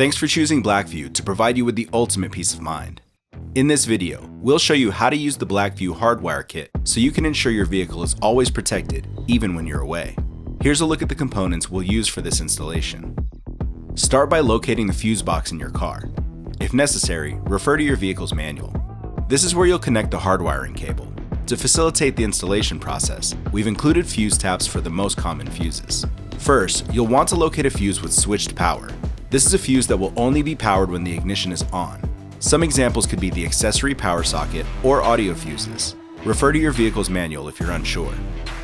Thanks for choosing BlackVue to provide you with the ultimate peace of mind. In this video, we'll show you how to use the BlackVue Hardwire Kit so you can ensure your vehicle is always protected, even when you're away. Here's a look at the components we'll use for this installation. Start by locating the fuse box in your car. If necessary, refer to your vehicle's manual. This is where you'll connect the hardwiring cable. To facilitate the installation process, we've included fuse taps for the most common fuses. First, you'll want to locate a fuse with switched power. This is a fuse that will only be powered when the ignition is on. Some examples could be the accessory power socket or audio fuses. Refer to your vehicle's manual if you're unsure.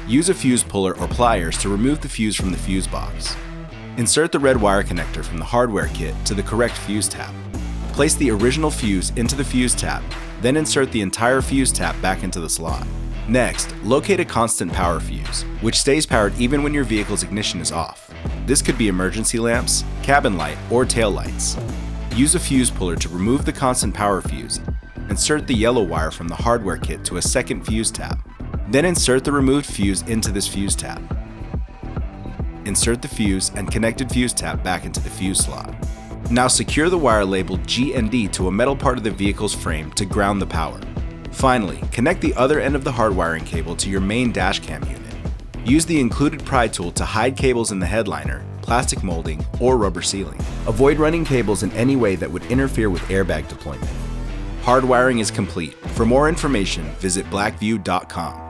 Use a fuse puller or pliers to remove the fuse from the fuse box. Insert the red wire connector from the hardware kit to the correct fuse tap. Place the original fuse into the fuse tap, then insert the entire fuse tap back into the slot. Next, locate a constant power fuse, which stays powered even when your vehicle's ignition is off. This could be emergency lamps, cabin light, or tail lights. Use a fuse puller to remove the constant power fuse. Insert the yellow wire from the hardware kit to a second fuse tap. Then insert the removed fuse into this fuse tap. Insert the fuse and connected fuse tap back into the fuse slot. Now secure the wire labeled G and D to a metal part of the vehicle's frame to ground the power. Finally, connect the other end of the hardwiring cable to your main dash cam unit. Use the included Pry Tool to hide cables in the headliner, plastic molding, or rubber sealing. Avoid running cables in any way that would interfere with airbag deployment. Hardwiring is complete. For more information, visit BlackVue.com.